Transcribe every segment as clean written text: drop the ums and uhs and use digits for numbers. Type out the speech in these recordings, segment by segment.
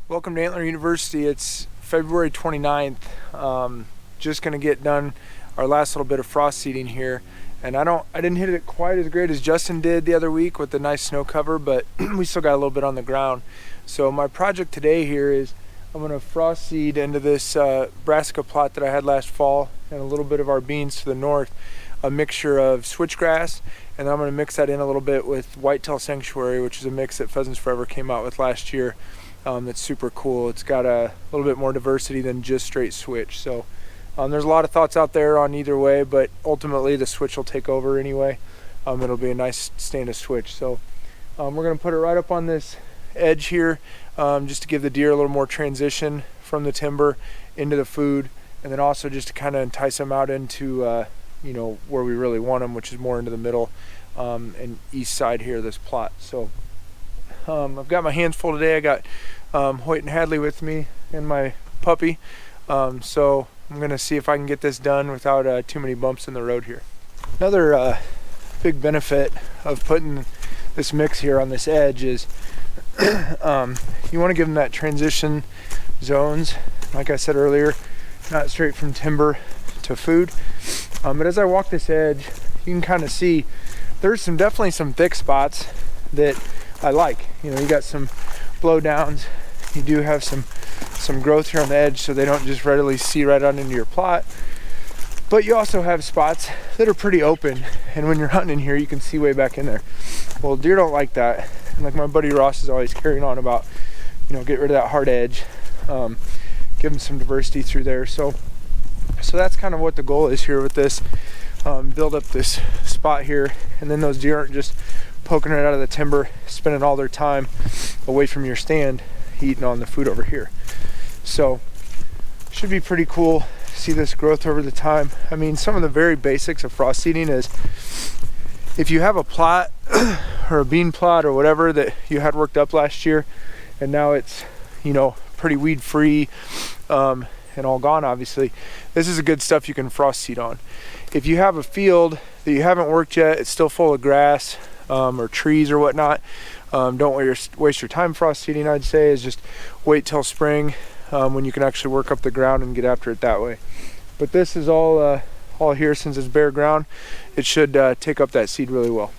Welcome to Antler University. It's February 29th. Just gonna get done our last little bit of frost seeding here. And I didn't hit it quite as great as Justin did the other week with the nice snow cover, but we still got a little bit on the ground. So my project today here is I'm gonna frost seed into this brassica plot that I had last fall and a little bit of our beans to the north, a mixture of switchgrass, and I'm gonna mix that in a little bit with whitetail sanctuary, which is a mix that Pheasants Forever came out with last year. That's super cool. It's got a little bit more diversity than just straight switch. So there's a lot of thoughts out there on either way, but ultimately the switch will take over anyway. It'll be a nice stand of switch. So we're gonna put it right up on this edge here, just to give the deer a little more transition from the timber into the food, and then also just to kind of entice them out into you know, where we really want them, which is more into the middle and east side here of this plot. So I've got my hands full today. I got Hoyt and Hadley with me and my puppy. So I'm gonna see if I can get this done without too many bumps in the road here. Another big benefit of putting this mix here on this edge is you want to give them that transition zones, like I said earlier, not straight from timber to food. But as I walk this edge, you can kind of see there's definitely some thick spots that I like. You know, you got some blowdowns, you do have some growth here on the edge, so they don't just readily see right on into your plot. But you also have spots that are pretty open, and when you're hunting in here, you can see way back in there. Well, deer don't like that, and like my buddy Ross is always carrying on about, you know, get rid of that hard edge, give them some diversity through there. So that's kind of what the goal is here with this. Build up this spot here, and then those deer aren't just poking right out of the timber, spending all their time away from your stand eating on the food over here. So should be pretty cool to see this growth over the time. I mean, some of the very basics of frost seeding is if you have a plot or a bean plot or whatever that you had worked up last year and now it's, you know, pretty weed free and all gone, obviously, this is a good stuff you can frost seed on. If you have a field that you haven't worked yet, it's still full of grass or trees or whatnot, don't waste your time frost seeding. I'd say is just wait till spring when you can actually work up the ground and get after it that way. But this is all here, since it's bare ground, it should take up that seed really well.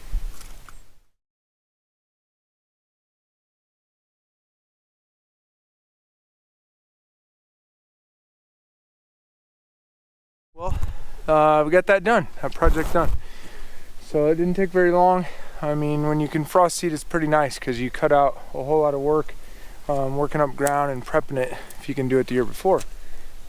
Well, we got that done, that project done. So it didn't take very long. I mean, when you can frost seed, it's pretty nice because you cut out a whole lot of work working up ground and prepping it if you can do it the year before.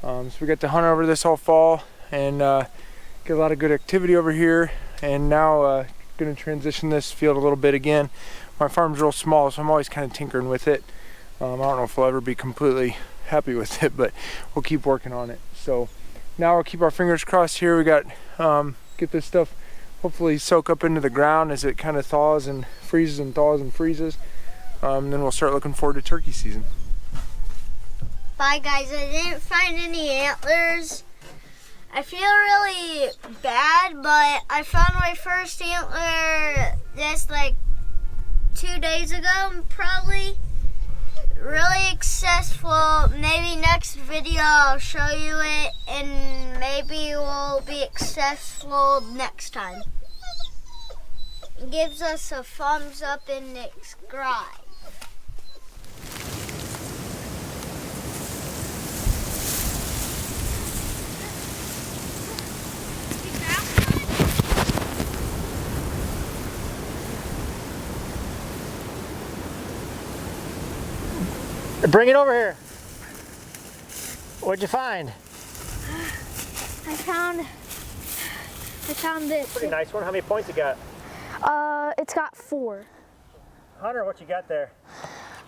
So we got to hunt over this all fall and get a lot of good activity over here. And now gonna transition this field a little bit again. My farm's real small, so I'm always kind of tinkering with it. I don't know if we'll ever be completely happy with it, but we'll keep working on it. So now we'll keep our fingers crossed here. We got get this stuff hopefully soak up into the ground as it kind of thaws and freezes and thaws and freezes. Then we'll start looking forward to turkey season. Bye guys, I didn't find any antlers. I feel really bad, but I found my first antler just like 2 days ago, probably. Really successful. Maybe next video I'll show you it, and maybe we'll be successful next time. It gives us a thumbs up and subscribe. Bring it over here. What'd you find? I found this. Pretty nice one. How many points you got? It's got 4. Hunter, what you got there?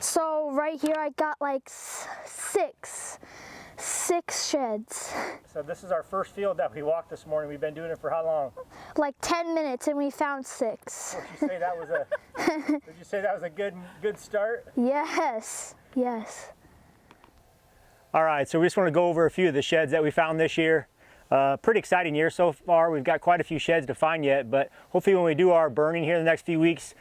So right here I got like 6 sheds. So this is our first field that we walked this morning. We've been doing it for how long? Like 10 minutes and we found 6. Would you say that was a Did you say that was a good start? Yes. Yes. All right, so we just want to go over a few of the sheds that we found this year. Pretty exciting year so far. We've got quite a few sheds to find yet, but hopefully when we do our burning here in the next few weeks,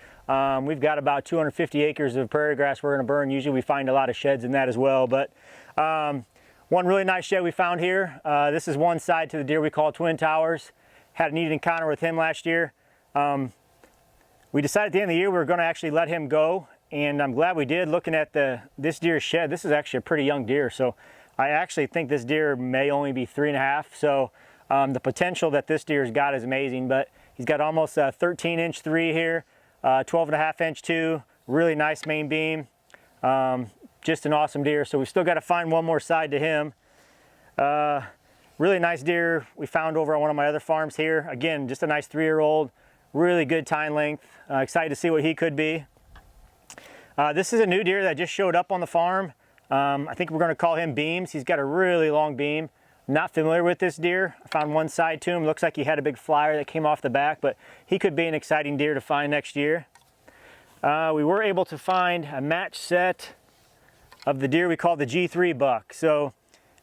We've got about 250 acres of prairie grass we're going to burn. Usually we find a lot of sheds in that as well. But one really nice shed we found here. This is one side to the deer we call Twin Towers. Had a neat encounter with him last year. We decided at the end of the year we were going to actually let him go, and I'm glad we did. Looking at this deer's shed, this is actually a pretty young deer, so I actually think this deer may only be 3.5. So the potential that this deer's got is amazing. But he's got almost a 13-inch 3 here, 12.5-inch 2, really nice main beam. Just an awesome deer. So we still got to find one more side to him. Really nice deer we found over on one of my other farms here. Again, just a nice 3-year-old, really good tine length. Excited to see what he could be. This is a new deer that just showed up on the farm. I think we're going to call him Beams. He's got a really long beam. Not familiar with this deer. I found one side to him. Looks like he had a big flyer that came off the back, but he could be an exciting deer to find next year. We were able to find a match set of the deer we call the G3 buck. So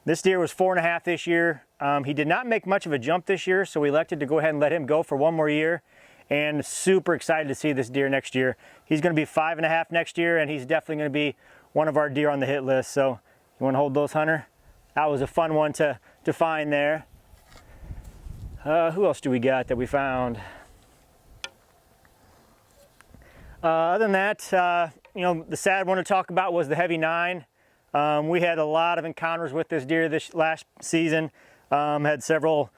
this deer was 4.5 this year. He did not make much of a jump this year, so we elected to go ahead and let him go for one more year. And super excited to see this deer next year. He's going to be 5.5 next year, and he's definitely going to be one of our deer on the hit list. So you want to hold those, Hunter? That was a fun one to find there. Who else do we got that we found? Other than that, you know, the sad one to talk about was the heavy 9. We had a lot of encounters with this deer this last season. Had several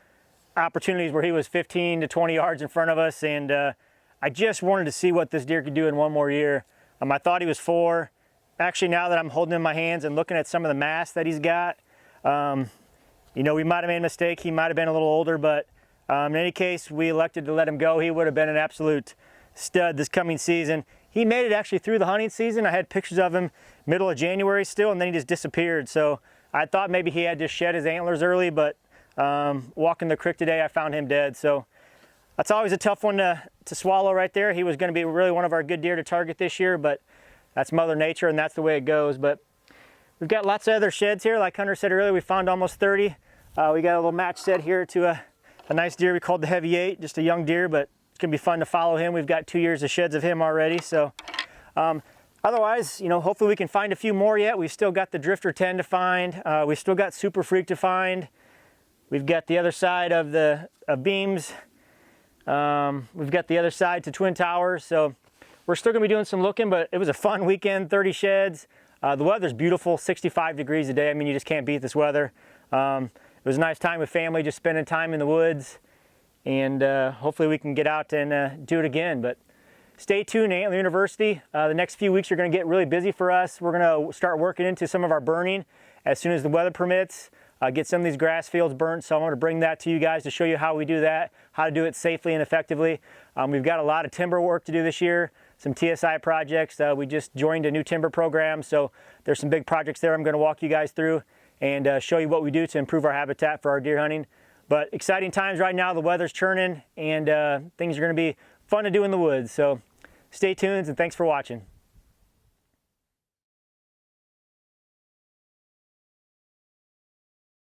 opportunities where he was 15 to 20 yards in front of us, and I just wanted to see what this deer could do in one more year. I thought he was 4. Actually, now that I'm holding him in my hands and looking at some of the mass that he's got, you know, we might have made a mistake. He might have been a little older, but in any case, we elected to let him go. He would have been an absolute stud this coming season. He made it actually through the hunting season. I had pictures of him middle of January still, and then he just disappeared. So I thought maybe he had just shed his antlers early, but walking the creek today, I found him dead. So that's always a tough one to swallow right there. He was going to be really one of our good deer to target this year, but that's Mother Nature, and that's the way it goes. But we've got lots of other sheds here. Like Hunter said earlier, we found almost 30. We got a little match set here to a nice deer we called the Heavy 8, just a young deer, but it's going to be fun to follow him. We've got 2 years of sheds of him already. So otherwise, you know, hopefully we can find a few more yet. We've still got the Drifter 10 to find. We've still got Super Freak to find. We've got the other side of the Beams. We've got the other side to Twin Towers. So we're still going to be doing some looking, but it was a fun weekend, 30 sheds. The weather's beautiful, 65 degrees a day. I mean, you just can't beat this weather. It was a nice time with family, just spending time in the woods. And hopefully we can get out and do it again. But stay tuned, Antler University. The next few weeks are going to get really busy for us. We're going to start working into some of our burning as soon as the weather permits. Get some of these grass fields burnt, so I want to bring that to you guys to show you how we do that, how to do it safely and effectively. We've got a lot of timber work to do this year, some TSI projects. We just joined a new timber program, so there's some big projects there I'm going to walk you guys through and show you what we do to improve our habitat for our deer hunting. But exciting times right now. The weather's churning, and things are going to be fun to do in the woods. So stay tuned, and thanks for watching.